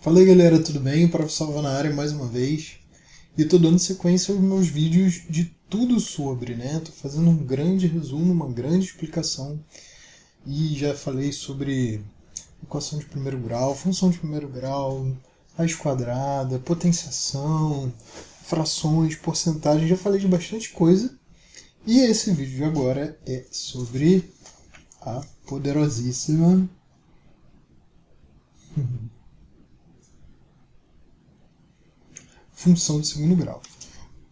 Fala aí galera, tudo bem? O Professor Salva na área mais uma vez. E estou dando sequência aos meus vídeos de tudo sobre, né? Estou fazendo um grande resumo, uma grande explicação. E já falei sobre equação de primeiro grau, função de primeiro grau, raiz quadrada, potenciação, frações, porcentagem. Já falei de bastante coisa. E esse vídeo de agora é sobre a poderosíssima função de segundo grau.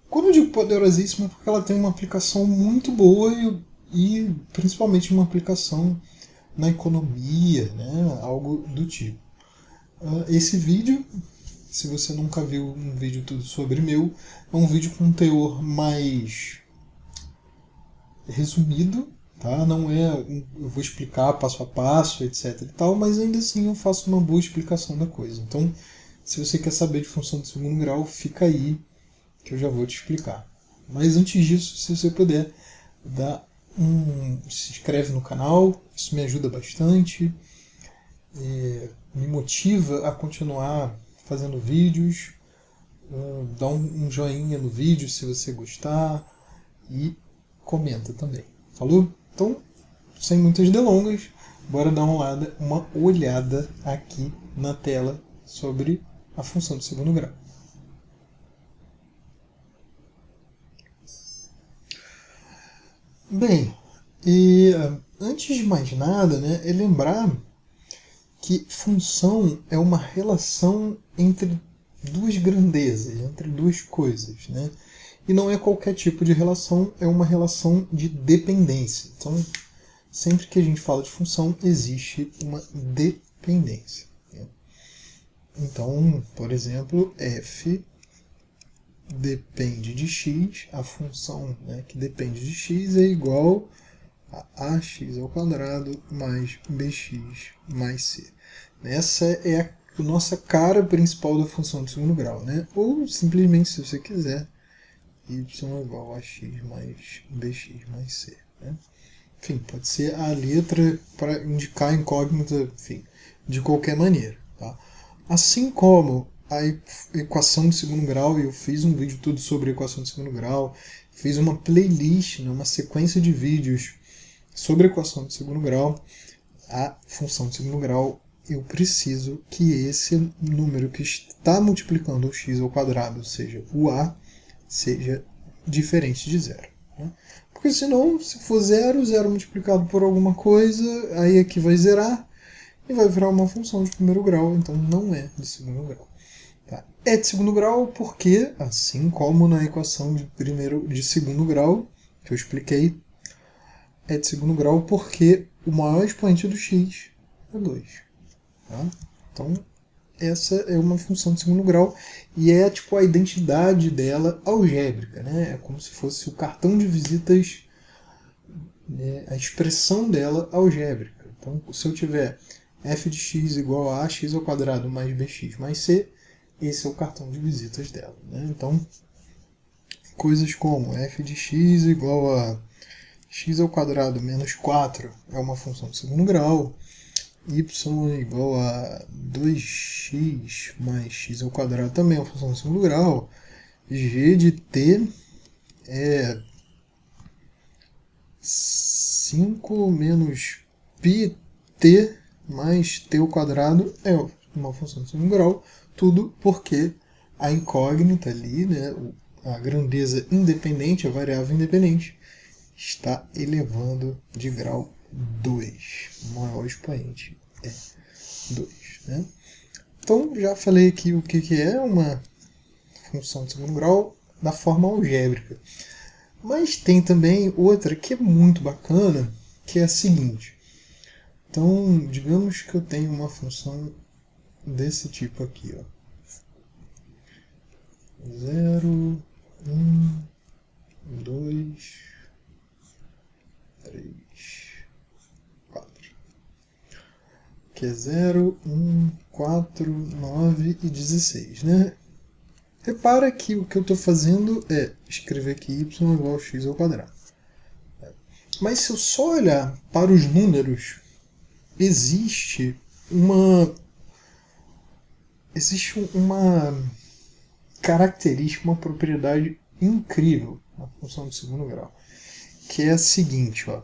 Quando eu digo poderosíssima é porque ela tem uma aplicação muito boa e principalmente uma aplicação na economia, né? Algo do tipo. Esse vídeo, se você nunca viu um vídeo tudo sobre meu, é um vídeo com um teor mais resumido, tá? Não é, eu vou explicar passo a passo, etc e tal, mas ainda assim eu faço uma boa explicação da coisa. Então, se você quer saber de função de segundo grau, fica aí que eu já vou te explicar. Mas antes disso, se você puder, se inscreve no canal, isso me ajuda bastante, me motiva a continuar fazendo vídeos, dá um joinha no vídeo se você gostar e comenta também. Falou? Então, sem muitas delongas, bora dar uma olhada aqui na tela sobre a função de segundo grau. Bem, antes de mais nada, né, é lembrar que função é uma relação entre duas grandezas, entre duas coisas, né? E não é qualquer tipo de relação, é uma relação de dependência. Então, sempre que a gente fala de função, existe uma dependência. Né? Então, por exemplo, f depende de x, a função, né, que depende de x é igual a ax ao quadrado mais bx mais c. Essa é a nossa cara principal da função de segundo grau, né? Ou simplesmente, se você quiser, y é igual a x mais bx mais c. Né? Enfim, pode ser a letra para indicar a incógnita, enfim, de qualquer maneira. Tá? Assim como a equação de segundo grau, e eu fiz um vídeo tudo sobre a equação de segundo grau, fiz uma playlist, né, uma sequência de vídeos sobre a equação de segundo grau, a função de segundo grau, eu preciso que esse número que está multiplicando o x ao quadrado, ou seja, o a, seja diferente de zero. Né? Porque senão, se for zero, zero multiplicado por alguma coisa, aí aqui vai zerar e vai virar uma função de primeiro grau, então não é de segundo grau. Tá? É de segundo grau porque, assim como na equação de segundo grau, que eu expliquei, é de segundo grau porque o maior expoente do x é 2. Tá? Então, essa é uma função de segundo grau e é tipo a identidade dela algébrica. Né? É como se fosse o cartão de visitas, né, a expressão dela algébrica. Então, se eu tiver f de x igual a x ao quadrado mais bx mais c, esse é o cartão de visitas dela. Né? Então, coisas como f de x igual a x ao quadrado menos 4 é uma função de segundo grau, y é igual a 2x mais x ao quadrado também é uma função de segundo grau, g de t é 5 menos πt mais t ao quadrado é uma função de segundo grau, tudo porque a incógnita ali, né, a grandeza independente, a variável independente, está elevando de grau 2. O maior expoente é 2. Né? Então, já falei aqui o que é uma função de segundo grau da forma algébrica. Mas tem também outra que é muito bacana, que é a seguinte. Então, digamos que eu tenho uma função desse tipo aqui. Ó. 0, 1, 2, 3, 4. Que é 0, 1, 4, 9 e 16. Né? Repara que o que eu estou fazendo é escrever aqui y igual a x ao quadrado. Mas se eu só olhar para os números, existe uma existe uma característica, uma propriedade incrível na função de segundo grau, que é a seguinte, ó.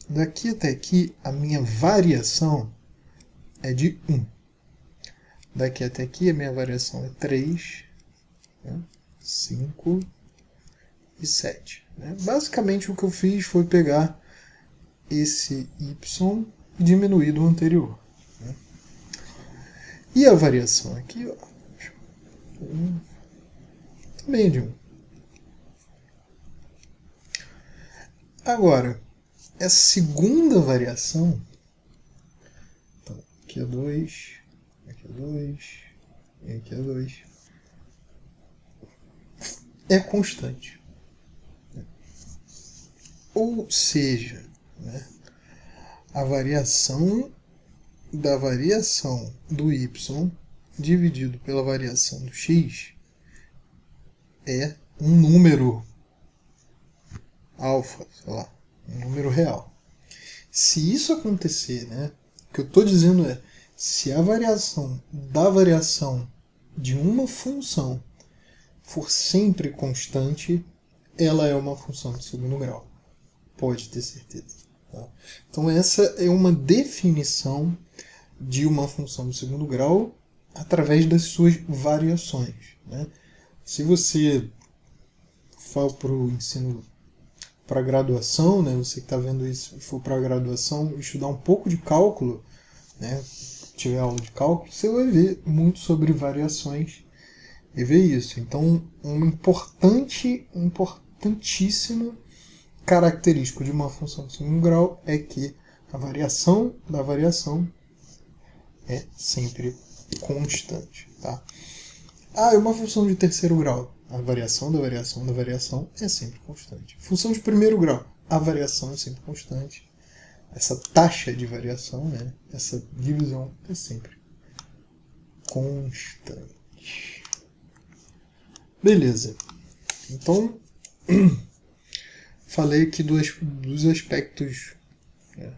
Daqui até aqui, a minha variação é de 1. Daqui até aqui, a minha variação é 3, né? 5 e 7. Né? Basicamente, o que eu fiz foi pegar esse y e diminuir do anterior. Né? E a variação aqui, ó, também é de 1. Agora, essa segunda variação, então, aqui é 2, aqui é 2, e aqui é 2, é constante. Ou seja, né, a variação da variação do y dividido pela variação do x é um número alfa, sei lá, um número real. Se isso acontecer, né, o que eu estou dizendo é, se a variação da variação de uma função for sempre constante, ela é uma função de segundo grau. Pode ter certeza. Tá? Então essa é uma definição de uma função de segundo grau através das suas variações. Né? Se você for para o ensino para graduação, né, você que está vendo isso, for para a graduação, estudar um pouco de cálculo, né, tiver aula de cálculo, você vai ver muito sobre variações e ver isso. Então, uma importantíssima característica de uma função de segundo grau é que a variação da variação é sempre constante. Tá? É uma função de terceiro grau. A variação da variação da variação é sempre constante. Função de primeiro grau, a variação é sempre constante. Essa taxa de variação, né, essa divisão é sempre constante. Beleza. Então, falei aqui dos aspectos, né,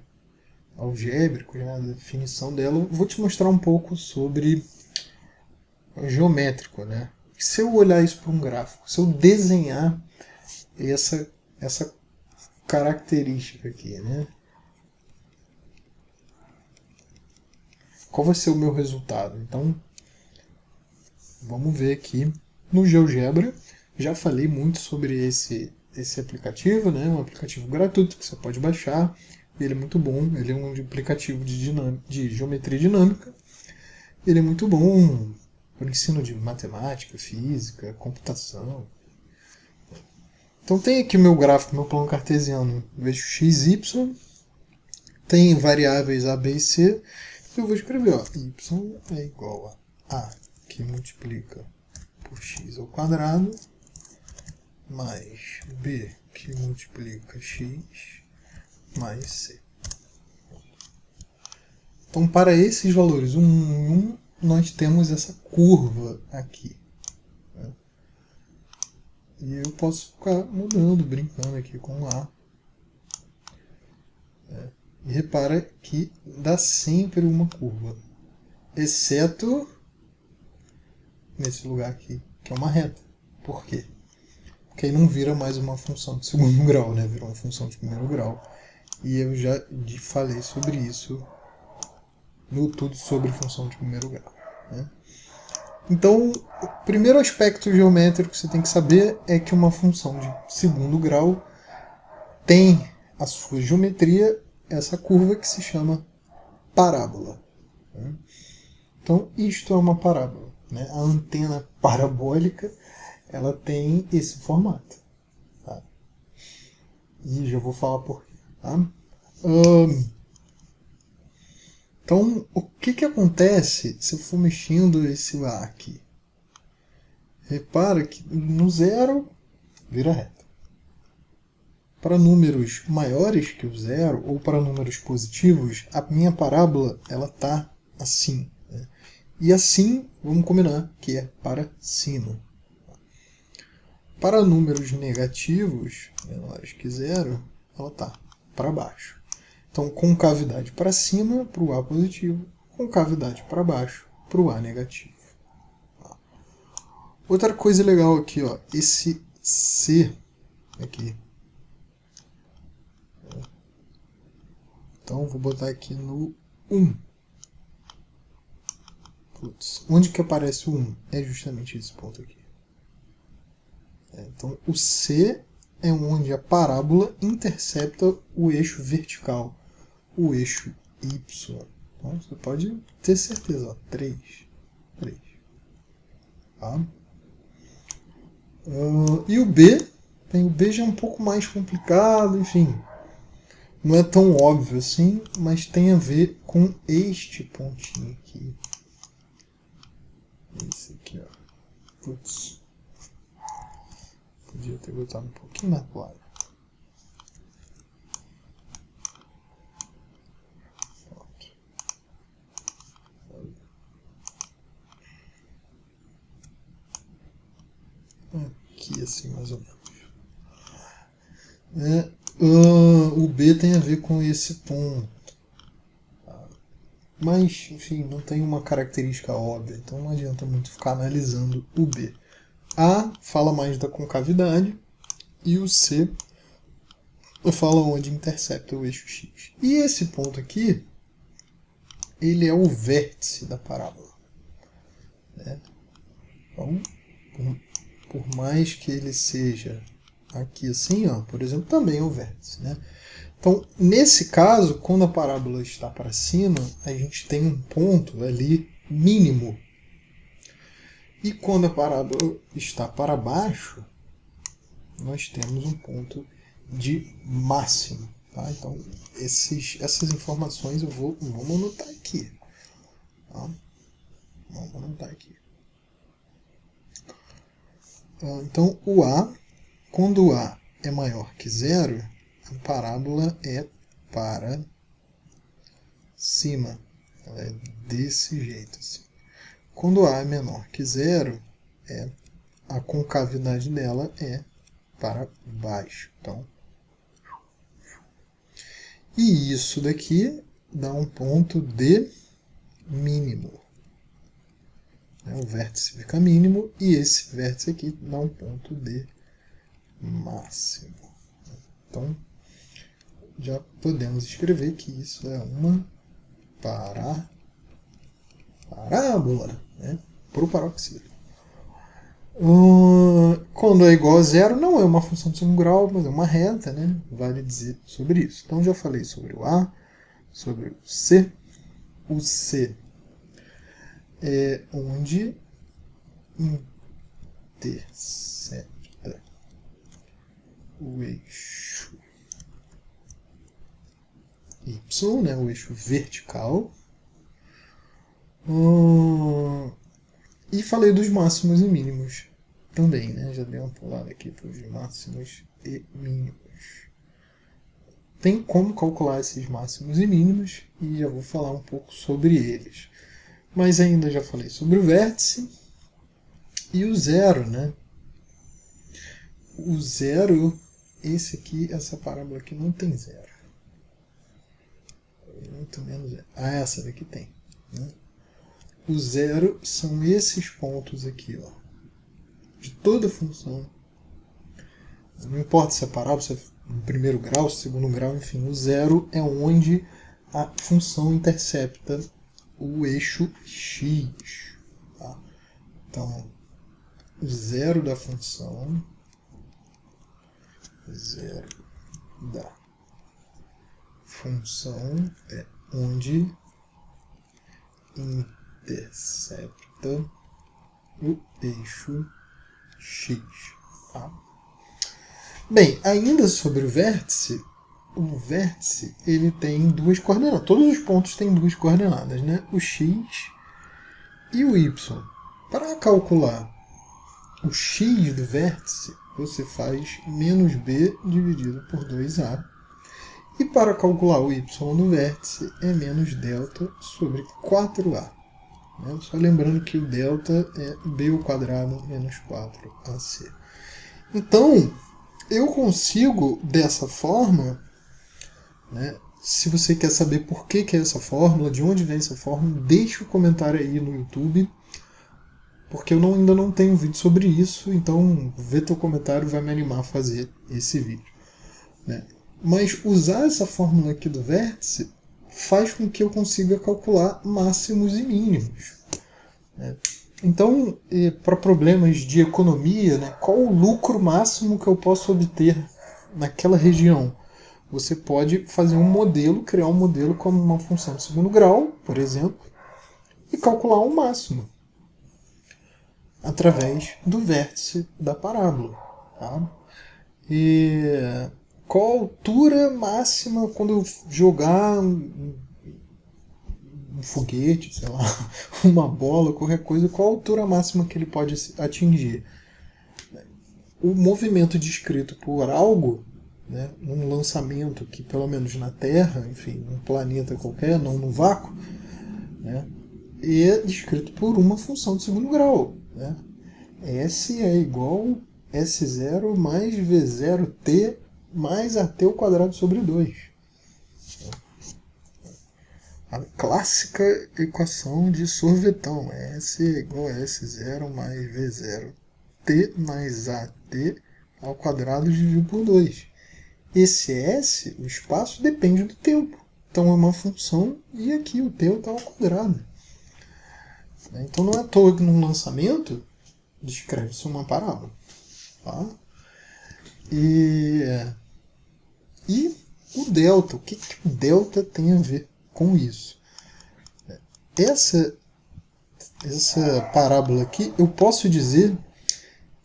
algébricos, né, da definição dela. Vou te mostrar um pouco sobre geométrico, né? Se eu olhar isso para um gráfico, se eu desenhar essa característica aqui, né? Qual vai ser o meu resultado? Então, vamos ver aqui no GeoGebra. Já falei muito sobre esse aplicativo, né? Um aplicativo gratuito que você pode baixar. Ele é muito bom. Ele é um aplicativo de geometria dinâmica. Ele é muito bom para o ensino de matemática, física, computação. Então tem aqui o meu gráfico, meu plano cartesiano. Vejo x, y. Tem variáveis a, b e c. Eu vou escrever, ó, y é igual a que multiplica por x ao quadrado, mais b que multiplica x, mais c. Então, para esses valores 1, 1, nós temos essa curva aqui. Né? E eu posso ficar mudando, brincando aqui com A. Né? E repara que dá sempre uma curva. Exceto nesse lugar aqui, que é uma reta. Por quê? Porque aí não vira mais uma função de segundo grau, né? Vira uma função de primeiro grau. E eu já falei sobre isso no tudo sobre função de primeiro grau. Né? Então, o primeiro aspecto geométrico que você tem que saber é que uma função de segundo grau tem a sua geometria, essa curva que se chama parábola. Né? Então, isto é uma parábola. Né? A antena parabólica ela tem esse formato. Tá? E já vou falar por quê. Tá? Então, o que acontece se eu for mexendo esse A aqui? Repara que no zero vira reta. Para números maiores que o zero, ou para números positivos, a minha parábola ela está assim. Né? E assim, vamos combinar, que é para cima. Para números negativos, menores que zero, ela está para baixo. Então, concavidade para cima para o A positivo, concavidade para baixo para o A negativo. Outra coisa legal aqui, ó, esse C aqui. Então vou botar aqui no 1. Putz, onde que aparece o 1? É justamente esse ponto aqui. Então o C é onde a parábola intercepta o eixo vertical, o eixo Y. Então você pode ter certeza, ó, 3. Tá? E o B, o B já é um pouco mais complicado, enfim. Não é tão óbvio assim, mas tem a ver com este pontinho aqui. Esse aqui, ó. Putz. Podia ter botado um pouquinho mais claro. Aqui assim, mais ou menos. O B tem a ver com esse ponto. Mas, enfim, não tem uma característica óbvia, então não adianta muito ficar analisando o B. A fala mais da concavidade e o C fala onde intercepta o eixo X. E esse ponto aqui, ele é o vértice da parábola. Né? Então, por mais que ele seja aqui assim, ó, por exemplo, também é o vértice. Né? Então, nesse caso, quando a parábola está para cima, a gente tem um ponto ali mínimo. E quando a parábola está para baixo, nós temos um ponto de máximo. Tá? Então, essas informações vamos anotar aqui. Tá? Vamos anotar aqui. Então, o A, quando o A é maior que zero, a parábola é para cima. Ela é desse jeito. Assim. Quando A é menor que zero, a concavidade dela é para baixo. Então, e isso daqui dá um ponto de mínimo. O vértice fica mínimo e esse vértice aqui dá um ponto de máximo. Então, já podemos escrever que isso é uma parábola, né? Para o paroxismo. Quando é igual a zero, não é uma função de segundo grau, mas é uma reta, né? Vale dizer sobre isso. Então, já falei sobre o A, sobre o C. O C é onde intercepta o eixo Y, né, o eixo vertical. E falei dos máximos e mínimos também, né? Já dei uma pulada aqui para os máximos e mínimos. Tem como calcular esses máximos e mínimos e já vou falar um pouco sobre eles. Mas ainda já falei sobre o vértice e o zero, né? O zero, essa parábola aqui não tem zero. Muito menos zero. Ah, essa daqui tem. Né? O zero são esses pontos aqui, ó, de toda função. Não importa se é parábola, se é no primeiro grau, segundo grau, enfim, o zero é onde a função intercepta o eixo x. Tá? Então, o zero da função, é onde intercepta o eixo x. Tá? Bem, ainda sobre o vértice ele tem duas coordenadas. Todos os pontos têm duas coordenadas, né? O x e o y. Para calcular o x do vértice, você faz menos b dividido por 2a. E para calcular o y do vértice é menos delta sobre 4a. Né? Só lembrando que o delta é b ao quadrado menos 4ac. Então, eu consigo, dessa forma, né, se você quer saber por que é essa fórmula, de onde vem essa fórmula, deixe o comentário aí no YouTube. porque eu ainda não tenho vídeo sobre isso, então ver teu comentário vai me animar a fazer esse vídeo, né? Mas usar essa fórmula aqui do vértice faz com que eu consiga calcular máximos e mínimos, né? Então, para problemas de economia, né, qual o lucro máximo que eu posso obter naquela região? Você pode fazer um modelo, criar um modelo como uma função de segundo grau, por exemplo, e calcular o máximo através do vértice da parábola. Tá? E qual a altura máxima quando eu jogar um foguete, sei lá, uma bola, qualquer coisa, qual a altura máxima que ele pode atingir? O movimento descrito por algo, né, num lançamento que, pelo menos na Terra, enfim, num planeta qualquer, não no vácuo, né, é descrito por uma função de segundo grau. Né? S é igual S0 mais V0t mais AT ao quadrado sobre 2. A clássica equação de sorvetão. S é igual a S0 mais V0t mais AT ao quadrado dividido por 2. Esse S, o espaço, depende do tempo. Então é uma função e aqui o tempo está ao quadrado. Então não é à toa que num lançamento descreve-se uma parábola. Tá? E o delta, o que o delta tem a ver com isso? Essa parábola aqui, eu posso dizer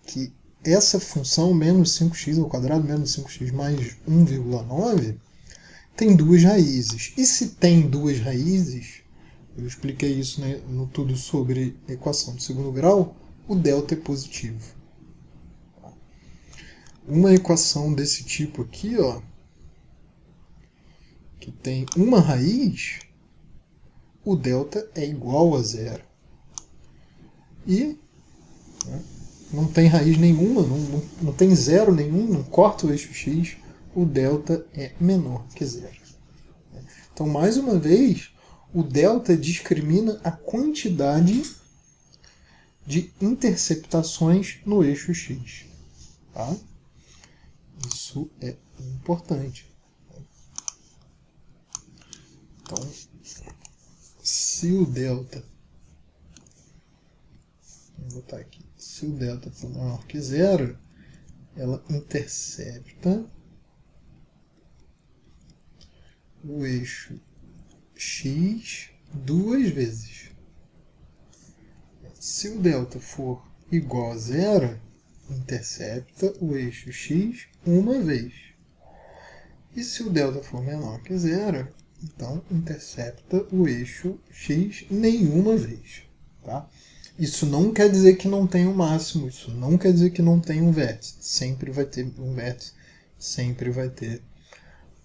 que essa função menos 5x ao quadrado, menos 5x mais 1,9, tem duas raízes. E se tem duas raízes, eu expliquei isso, né, no tudo sobre equação de segundo grau, o delta é positivo. Uma equação desse tipo aqui, ó, que tem uma raiz, o delta é igual a zero. E, né, não tem raiz nenhuma, não tem zero nenhum, não corta o eixo x, o delta é menor que zero. Então, mais uma vez, o delta discrimina a quantidade de interceptações no eixo x. Tá? Isso é importante. Então, se o delta, vou botar aqui, se o delta for maior que zero, ela intercepta o eixo x duas vezes. Se o delta for igual a zero, intercepta o eixo x uma vez. E se o delta for menor que zero, então intercepta o eixo x nenhuma vez. Tá? Isso não quer dizer que não tem um máximo, isso não quer dizer que não tem um vértice. Sempre vai ter um vértice, sempre vai ter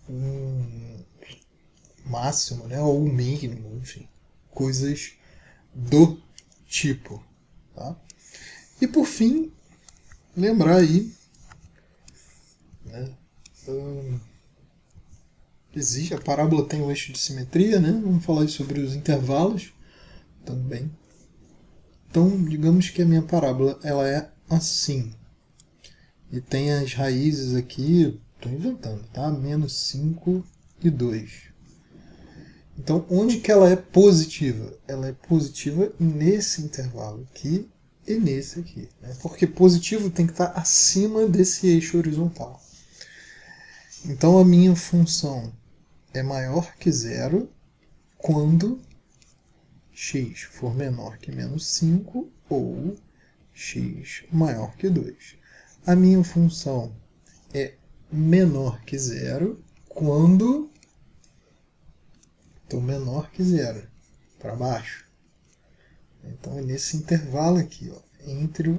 um máximo, né, ou um mínimo, enfim, coisas do tipo. Tá? E por fim, lembrar aí, né, existe, a parábola tem o eixo de simetria, né? Vamos falar sobre os intervalos também. Então, digamos que a minha parábola ela é assim. E tem as raízes aqui, estou inventando, tá? Menos 5 e 2. Então, onde que ela é positiva? Ela é positiva nesse intervalo aqui e nesse aqui. Né? Porque positivo tem que estar acima desse eixo horizontal. Então, a minha função é maior que zero quando x for menor que menos 5 ou x maior que 2. A minha função é menor que zero quando... Então, menor que zero, para baixo. Então, é nesse intervalo aqui, ó, entre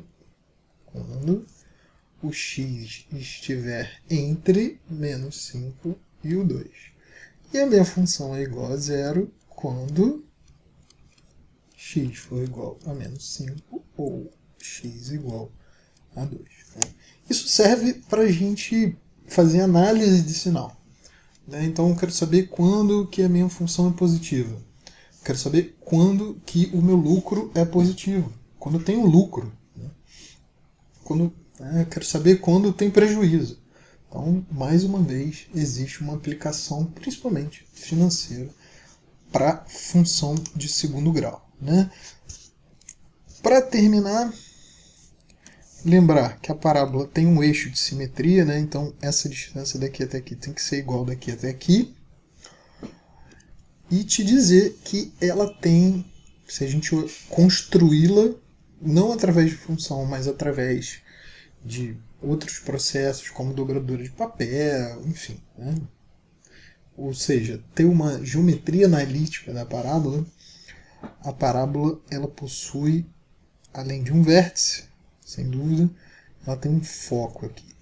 quando o x estiver entre menos 5 e o 2. E a minha função é igual a zero quando x for igual a menos 5 ou x igual a 2. Né? Isso serve para a gente fazer análise de sinal. Né? Então eu quero saber quando que a minha função é positiva. Quero saber quando que o meu lucro é positivo. quando eu tenho lucro, né? Eu quero saber quando tem prejuízo. Então, mais uma vez, existe uma aplicação, principalmente financeira, para função de segundo grau, né? Para terminar, lembrar que a parábola tem um eixo de simetria, né? Então essa distância daqui até aqui tem que ser igual daqui até aqui. E te dizer que ela tem, se a gente construí-la, não através de função, mas através de outros processos, como dobradura de papel, enfim, né? Ou seja, ter uma geometria analítica da parábola, a parábola ela possui, além de um vértice, sem dúvida, ela tem um foco aqui.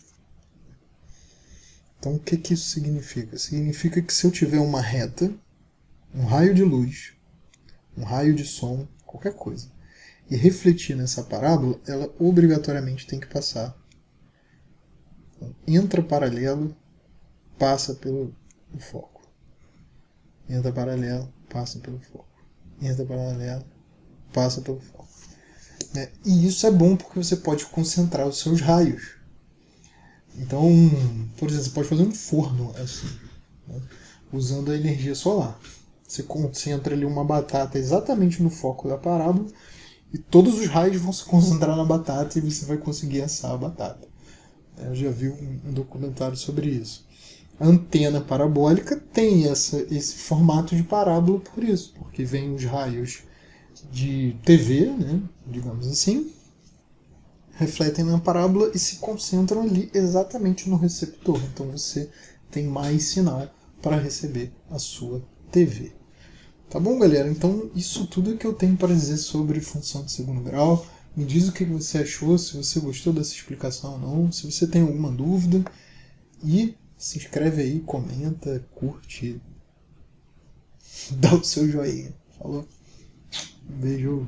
Então o que isso significa? Significa que se eu tiver uma reta, um raio de luz, um raio de som, qualquer coisa, e refletir nessa parábola, ela obrigatoriamente tem que passar. Então, entra paralelo, passa pelo foco. Entra paralelo, passa pelo foco. Entra paralelo, passa pelo foco. Né? E isso é bom porque você pode concentrar os seus raios. Então, por exemplo, você pode fazer um forno assim, né? Usando a energia solar. Você concentra ali uma batata exatamente no foco da parábola e todos os raios vão se concentrar na batata e você vai conseguir assar a batata. Eu já vi um documentário sobre isso. A antena parabólica tem esse formato de parábola por isso, porque vem os raios de TV, né, digamos assim, refletem na parábola e se concentram ali exatamente no receptor. Então você tem mais sinal para receber a sua TV. Tá bom, galera? Então isso tudo é que eu tenho para dizer sobre função de segundo grau. Me diz o que você achou, se você gostou dessa explicação ou não, se você tem alguma dúvida. E se inscreve aí, comenta, curte, dá o seu joinha. Falou? Um beijo.